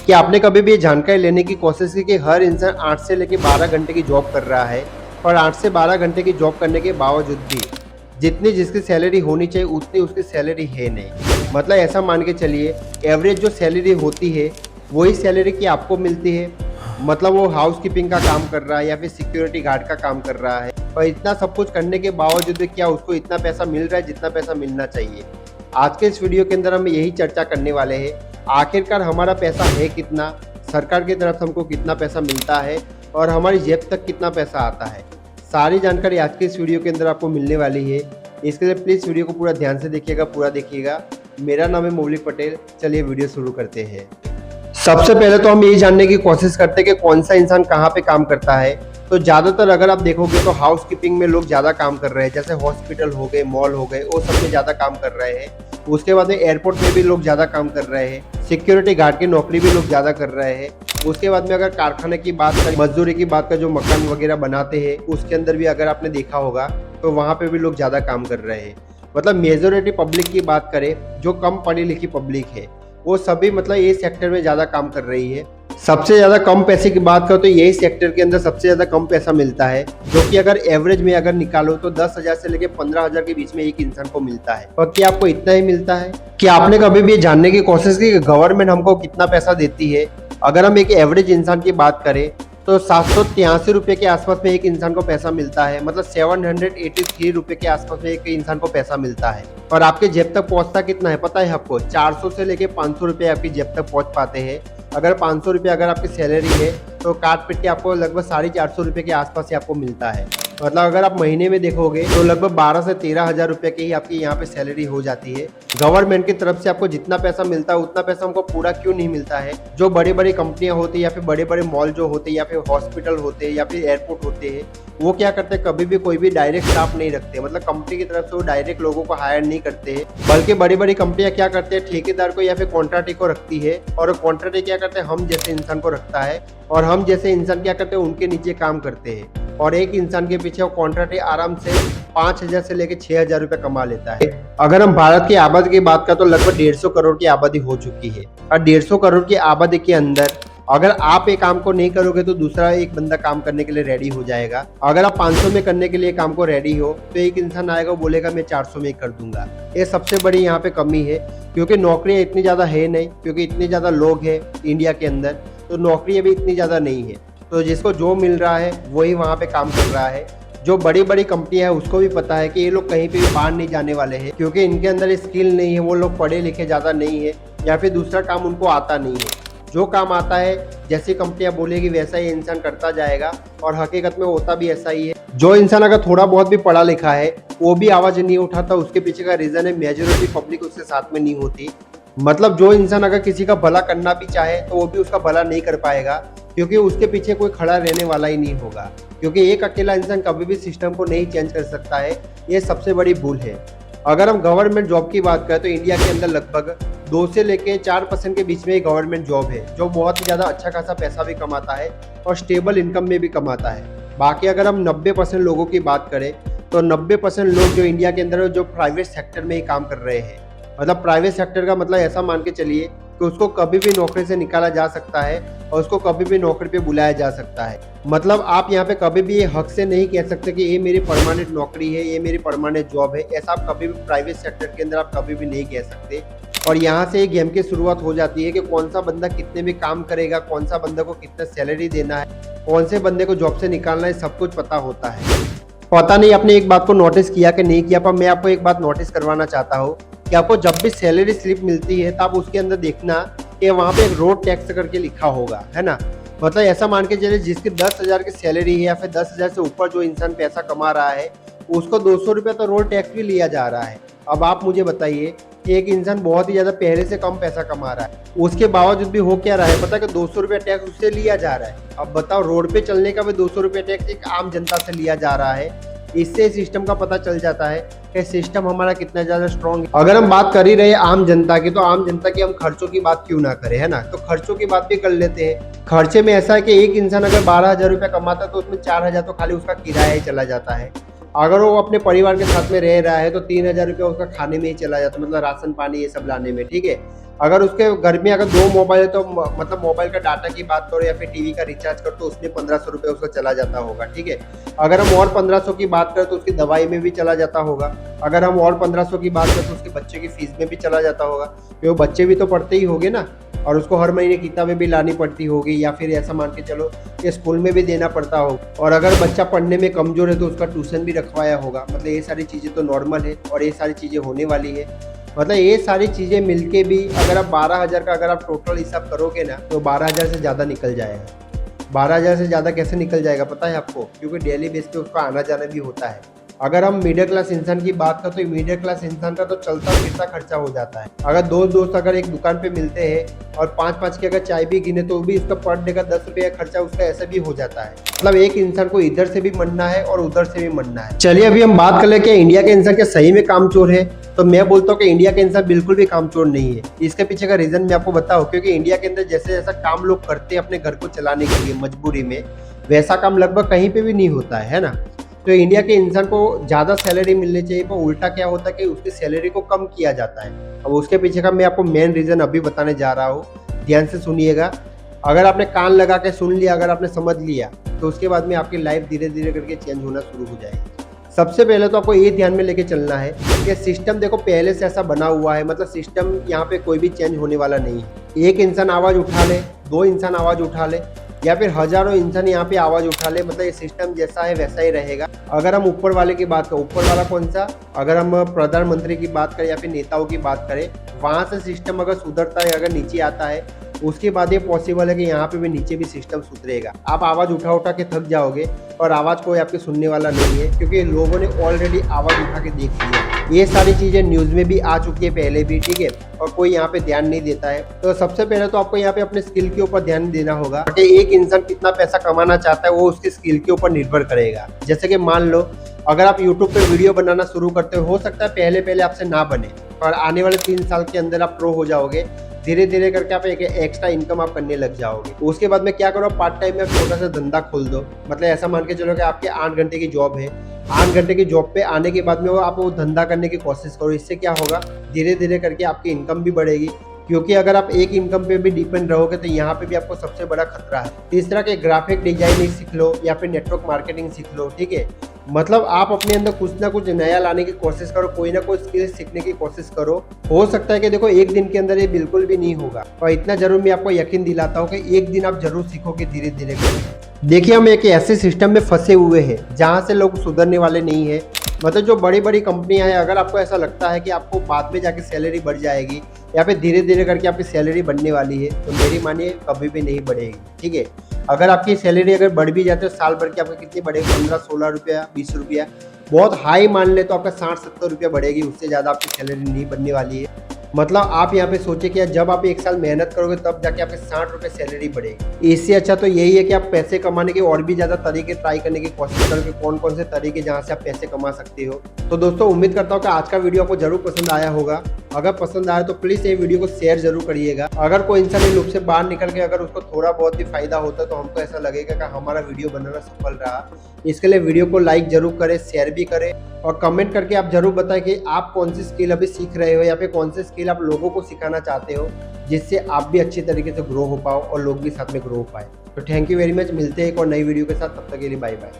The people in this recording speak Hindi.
कि आपने कभी भी ये जानकारी लेने की कोशिश की कि हर इंसान 8 से लेकर 12 घंटे की जॉब कर रहा है और 8 से 12 घंटे की जॉब करने के बावजूद भी जितनी जिसकी सैलरी होनी चाहिए उतनी उसकी सैलरी है नहीं। मतलब ऐसा मान के चलिए एवरेज जो सैलरी होती है वही सैलरी की आपको मिलती है। मतलब वो हाउस कीपिंग का काम कर रहा है या फिर सिक्योरिटी गार्ड का काम कर रहा है और इतना सब कुछ करने के बावजूद भी क्या उसको इतना पैसा मिल रहा है जितना पैसा मिलना चाहिए। आज के इस वीडियो के अंदर हम यही चर्चा करने वाले हैं, आखिरकार हमारा पैसा है कितना, सरकार की तरफ से हमको कितना पैसा मिलता है और हमारी जेब तक कितना पैसा आता है। सारी जानकारी आज के इस वीडियो के अंदर आपको मिलने वाली है। इसके लिए प्लीज़ वीडियो को पूरा ध्यान से देखिएगा, पूरा देखिएगा। मेरा नाम है मौलिक पटेल। चलिए वीडियो शुरू करते हैं। सबसे पहले तो हम यही जानने की कोशिश करते हैं कि कौन सा इंसान कहाँ पे काम करता है। तो ज़्यादातर अगर आप देखोगे तो हाउस कीपिंग में लोग ज़्यादा काम कर रहे हैं, जैसे हॉस्पिटल हो गए, मॉल हो गए, वो सब में ज़्यादा काम कर रहे हैं। उसके बाद में एयरपोर्ट में भी लोग ज़्यादा काम कर रहे हैं, सिक्योरिटी गार्ड की नौकरी भी लोग ज़्यादा कर रहे हैं। उसके बाद में अगर कारखाने की बात करें, मजदूरी की बात करें, जो मकान वगैरह बनाते हैं उसके अंदर भी अगर आपने देखा होगा तो वहाँ पे भी लोग ज़्यादा काम कर रहे हैं। मतलब मेजोरिटी पब्लिक की बात करें, जो कम पढ़ी लिखी पब्लिक है वो सभी मतलब ये सेक्टर में ज़्यादा काम कर रही है। सबसे ज़्यादा कम पैसे की बात करो तो यही सेक्टर के अंदर सबसे ज़्यादा कम पैसा मिलता है, जो कि अगर एवरेज में अगर निकालो तो 10,000 से लेकर 15,000 के बीच में एक इंसान को मिलता है। और क्या आपको इतना ही मिलता है? क्या आपने कभी भी ये जानने की कोशिश की कि गवर्नमेंट हमको कितना पैसा देती है? अगर हम एक एवरेज इंसान की बात करें तो 783 रुपये के आसपास में एक इंसान को पैसा मिलता है। मतलब 783 रुपये के आसपास में एक इंसान को पैसा मिलता है। और आपके जेब तक पहुंचता कितना है पता है आपको? 400 से लेके 500 रुपये आपकी जेब तक पहुंच पाते हैं। अगर 500 रुपये अगर आपकी सैलरी है तो काट पीट के आपको लगभग 450 रुपये के आसपास ही आपको मिलता है। मतलब अगर आप महीने में देखोगे तो लगभग 12 से 13,000 रुपये की ही आपकी यहाँ पे सैलरी हो जाती है। गवर्नमेंट की तरफ से आपको जितना पैसा मिलता है उतना पैसा हमको पूरा क्यों नहीं मिलता है? जो बड़ी बड़ी कंपनियां होती है या फिर बड़े बड़े मॉल जो होते हैं या फिर हॉस्पिटल होते हैं या फिर एयरपोर्ट होते हैं, वो क्या करते हैं, कभी भी कोई भी डायरेक्ट स्टाफ नहीं रखते। मतलब कंपनी की तरफ से वो डायरेक्ट लोगों को हायर नहीं करते हैं, बल्कि बड़ी बड़ी कंपनियां क्या करते हैं, ठेकेदार को या फिर कॉन्ट्रैक्टी को रखती है। और कॉन्ट्रैक्टी क्या करते हैं, हम जैसे इंसान को रखता है और हम जैसे इंसान क्या करते हैं, उनके नीचे काम करते हैं। और एक इंसान के पीछे वो कॉन्ट्रैक्ट आराम से 5,000 से लेकर 6,000 रुपये कमा लेता है। अगर हम भारत की आबादी की बात करें तो लगभग 150 करोड़ की आबादी हो चुकी है। और 150 करोड़ की आबादी के अंदर अगर आप एक काम को नहीं करोगे तो दूसरा एक बंदा काम करने के लिए रेडी हो जाएगा। अगर आप 500 में करने के लिए काम को रेडी हो तो एक इंसान आएगा बोलेगा मैं 400 में कर दूंगा। ये सबसे बड़ी यहाँ पे कमी है, क्योंकि नौकरियाँ इतनी ज़्यादा है नहीं, क्योंकि इतने ज़्यादा लोग हैं इंडिया के अंदर, तो नौकरियाँ भी इतनी ज़्यादा नहीं है। तो जिसको जो मिल रहा है वही वहाँ पे काम कर रहा है। जो बड़ी बड़ी कंपनियां है उसको भी पता है कि ये लोग कहीं पे भी बाहर नहीं जाने वाले हैं, क्योंकि इनके अंदर स्किल नहीं है, वो लोग पढ़े लिखे ज़्यादा नहीं है या फिर दूसरा काम उनको आता नहीं है। जो काम आता है जैसी कंपनियां बोलेगी वैसा ही इंसान करता जाएगा और हकीकत में होता भी ऐसा ही है। जो इंसान अगर थोड़ा बहुत भी पढ़ा लिखा है वो भी आवाज़ नहीं उठाता, उसके पीछे का रीज़न है मेजॉरिटी पब्लिक उसके साथ में नहीं होती। मतलब जो इंसान अगर किसी का भला करना भी चाहे तो वो भी उसका भला नहीं कर पाएगा, क्योंकि उसके पीछे कोई खड़ा रहने वाला ही नहीं होगा। क्योंकि एक अकेला इंसान कभी भी सिस्टम को नहीं चेंज कर सकता है, ये सबसे बड़ी भूल है। अगर हम गवर्नमेंट जॉब की बात करें तो इंडिया के अंदर लगभग 2 से लेकर 4% के बीच में ही गवर्नमेंट जॉब है, जो बहुत ही ज़्यादा अच्छा खासा पैसा भी कमाता है और स्टेबल इनकम में भी कमाता है। बाकी अगर हम 90% लोगों की बात करें तो 90% लोग जो इंडिया के अंदर जो प्राइवेट सेक्टर में ही काम कर रहे हैं। मतलब प्राइवेट सेक्टर का मतलब ऐसा मान के चलिए कि उसको कभी भी नौकरी से निकाला जा सकता है और उसको कभी भी नौकरी पे बुलाया जा सकता है। मतलब आप यहाँ पे कभी भी ये हक से नहीं कह सकते कि ये मेरी परमानेंट नौकरी है, ये मेरी परमानेंट जॉब है। ऐसा आप कभी भी प्राइवेट सेक्टर के अंदर आप कभी भी नहीं कह सकते। और यहाँ से एक गेम की शुरुआत हो जाती है कि कौन सा बंदा कितने में काम करेगा, कौन सा बंदा को कितना सैलरी देना है, कौन से बंदे को जॉब से निकालना है, सब कुछ पता होता है। पता नहीं आपने एक बात को नोटिस किया कि नहीं किया, पर मैं आपको एक बात नोटिस करवाना चाहता हूँ कि आपको जब भी सैलरी स्लिप मिलती है तब उसके अंदर देखना कि वहाँ पे एक रोड टैक्स करके लिखा होगा, है ना। मतलब ऐसा मान के चलिए जिसकी 10,000 की सैलरी है या फिर 10,000 से ऊपर जो इंसान पैसा कमा रहा है उसको 200 रुपये तो रोड टैक्स भी लिया जा रहा है। अब आप मुझे बताइए कि एक इंसान बहुत ही ज़्यादा पहले से कम पैसा कमा रहा है, उसके बावजूद भी हो क्या रहा है पता है कि 200 रुपये टैक्स उससे लिया जा रहा है। अब बताओ, रोड पे चलने का भी 200 रुपये टैक्स एक आम जनता से लिया जा रहा है। इससे सिस्टम का पता चल जाता है कि सिस्टम हमारा कितना ज़्यादा स्ट्रॉन्ग है। अगर हम बात कर ही रहे आम जनता की, तो आम जनता की हम खर्चों की बात क्यों ना करें, है ना। तो खर्चों की बात भी कर लेते हैं। खर्चे में ऐसा है कि एक इंसान अगर 12,000 रुपये कमाता है तो उसमें 4,000 तो खाली उसका किराया ही चला जाता है। अगर वो अपने परिवार के साथ में रह रहा है तो 3,000 रुपये उसका खाने में ही चला जाता है, मतलब राशन पानी ये सब लाने में, ठीक है। अगर उसके घर में अगर 2 मोबाइल है तो मतलब मोबाइल का डाटा की बात करो या फिर टीवी का रिचार्ज करो तो उसमें 1500 रुपये उसका चला जाता होगा, ठीक है। अगर हम और 1500 की बात करें तो उसकी दवाई में भी चला जाता होगा। अगर हम और 1500 की बात करें तो उसके बच्चे की फीस में भी चला जाता होगा, क्योंकि वो बच्चे भी तो पढ़ते ही होंगे ना, और उसको हर महीने किताबें भी लानी पड़ती होगी, या फिर ऐसा मान के चलो कि स्कूल में भी देना पड़ता होगा। और अगर बच्चा पढ़ने में कमज़ोर है तो उसका ट्यूशन भी रखवाया होगा। मतलब ये सारी चीज़ें तो नॉर्मल है और ये सारी चीज़ें होने वाली है। मतलब ये सारी चीज़ें मिलके भी अगर आप 12,000 का अगर आप टोटल हिसाब करोगे ना तो 12,000 से ज़्यादा निकल जाएगा। 12,000 से ज़्यादा कैसे निकल जाएगा पता है आपको? क्योंकि डेली बेस पे उसका आना जाना भी होता है। अगर हम मिडिल क्लास इंसान की बात करें तो मिडिल क्लास इंसान का तो चलता फिरता खर्चा हो जाता है। अगर दो दोस्त अगर एक दुकान पे मिलते हैं और 5-5 की अगर चाय भी गिने तो भी इसका पर डे का 10 रुपये का खर्चा उसका ऐसा भी हो जाता है। मतलब एक इंसान को इधर से भी मरना है और उधर से भी मरना है। चलिए अभी हम बात कर ले कि इंडिया के इंसान क्या सही में कामचोर है। तो मैं बोलता हूँ कि इंडिया के इंसान बिल्कुल भी कामचोर नहीं है। इसके पीछे का रीजन मैं आपको बताऊँ, क्योंकि इंडिया के अंदर जैसे जैसा काम लोग करते हैं अपने घर को चलाने के लिए मजबूरी में, वैसा काम लगभग कहीं पे भी नहीं होता है ना। तो इंडिया के इंसान को ज़्यादा सैलरी मिलनी चाहिए, पर उल्टा क्या होता है कि उसकी सैलरी को कम किया जाता है। अब उसके पीछे का मैं आपको मेन रीज़न अभी बताने जा रहा हूँ, ध्यान से सुनिएगा। अगर आपने कान लगा के सुन लिया, अगर आपने समझ लिया, तो उसके बाद में आपकी लाइफ धीरे धीरे करके चेंज होना शुरू हो जाएगी। सबसे पहले तो आपको ये ध्यान में लेके चलना है कि सिस्टम देखो पहले से ऐसा बना हुआ है, मतलब सिस्टम यहाँ पे कोई भी चेंज होने वाला नहीं है। एक इंसान आवाज़ उठा ले, 2 इंसान आवाज़ उठा ले, या फिर हजारों इंसान यहाँ पे आवाज़ उठा ले, मतलब ये सिस्टम जैसा है वैसा ही रहेगा। अगर हम ऊपर वाले की बात करें, ऊपर वाला कौन सा, अगर हम प्रधानमंत्री की बात करें या फिर नेताओं की बात करें, वहाँ से सिस्टम अगर सुधरता है, अगर नीचे आता है, उसके बाद ये पॉसिबल है कि यहाँ पे भी नीचे भी सिस्टम सुधरेगा। आप आवाज़ उठा उठा के थक जाओगे और आवाज़ कोई आपके सुनने वाला नहीं है, क्योंकि लोगों ने ऑलरेडी आवाज़ उठा के देख लिया। ये सारी चीज़ें न्यूज़ में भी आ चुकी है पहले भी, ठीक है, और कोई यहाँ पे ध्यान नहीं देता है। तो सबसे पहले तो आपको यहाँ पे अपने स्किल के ऊपर ध्यान देना होगा कि एक इंसान कितना पैसा कमाना चाहता है वो उसकी स्किल के ऊपर निर्भर करेगा। जैसे कि मान लो अगर आप यूट्यूब पे वीडियो बनाना शुरू करते हो सकता है पहले पहले आपसे ना बने, पर आने वाले 3 साल के अंदर आप प्रो हो जाओगे। धीरे धीरे करके आप एक एक्स्ट्रा इनकम आप करने लग जाओगे। उसके बाद में क्या करो, पार्ट टाइम में छोटा सा धंधा खोल दो। मतलब ऐसा मान के चलो कि आपके 8 घंटे की जॉब है, 8 घंटे की जॉब पे आने के बाद में आप वो धंधा करने की कोशिश करो। इससे क्या होगा, धीरे धीरे करके आपकी इनकम भी बढ़ेगी, क्योंकि अगर आप एक इनकम पे भी डिपेंड रहोगे तो यहाँ पे भी आपको सबसे बड़ा खतरा है। तीसरा के ग्राफिक डिजाइनिंग सीख लो या फिर नेटवर्क मार्केटिंग सीख लो, ठीक है। मतलब आप अपने अंदर कुछ ना कुछ नया लाने की कोशिश करो, कोई ना कोई स्किल सीखने की कोशिश करो। हो सकता है कि देखो एक दिन के अंदर ये बिल्कुल भी नहीं होगा, और इतना जरूर मैं आपको यकीन दिलाता हूँ कि एक दिन आप जरूर सीखोगे धीरे धीरे करके। देखिए हम एक ऐसे सिस्टम में फंसे हुए हैं जहाँ से लोग सुधरने वाले नहीं है। मतलब जो बड़ी बड़ी कंपनियां हैं, अगर आपको ऐसा लगता है कि आपको बाद में जाके सैलरी बढ़ जाएगी या फिर धीरे धीरे करके आपकी सैलरी बढ़ने वाली है, तो मेरी मानिए कभी भी नहीं बढ़ेगी, ठीक है। अगर आपकी सैलरी अगर बढ़ भी जाती है साल भर की, आपका कितनी बढ़ेगी, 15-16 रुपया, 20 रुपया, बहुत हाई मान ले तो आपका 60-70 रुपया बढ़ेगी। उससे ज़्यादा आपकी सैलरी नहीं बढ़ने वाली है। मतलब आप यहाँ पे सोचे कि जब आप 1 साल मेहनत करोगे तब जाके आपके 60 रुपये सैलरी बढ़ेगी। इससे अच्छा तो यही है कि आप पैसे कमाने के और भी ज़्यादा तरीके ट्राई करने की कोशिश करो कि कौन कौन से तरीके जहाँ से आप पैसे कमा सकते हो। तो दोस्तों उम्मीद करता हूँ कि आज का वीडियो आपको जरूर पसंद आया होगा। अगर पसंद आया तो प्लीज़ ये वीडियो को शेयर जरूर करिएगा। अगर कोई इंसान इस लूप से बाहर निकल के अगर उसको थोड़ा बहुत भी फायदा होता तो हमको ऐसा लगेगा कि हमारा वीडियो बनाना सफल रहा। इसके लिए वीडियो को लाइक जरूर करें, शेयर भी करें, और कमेंट करके आप जरूर बताएं कि आप कौन सी स्किल अभी सीख रहे हो या फिर कौन सी स्किल आप लोगों को सिखाना चाहते हो, जिससे आप भी अच्छी तरीके से ग्रो हो पाओ और लोग भी साथ में ग्रो हो पाए। तो थैंक यू वेरी मच, मिलते हैं एक और नई वीडियो के साथ, तब तक के लिए बाय बाय।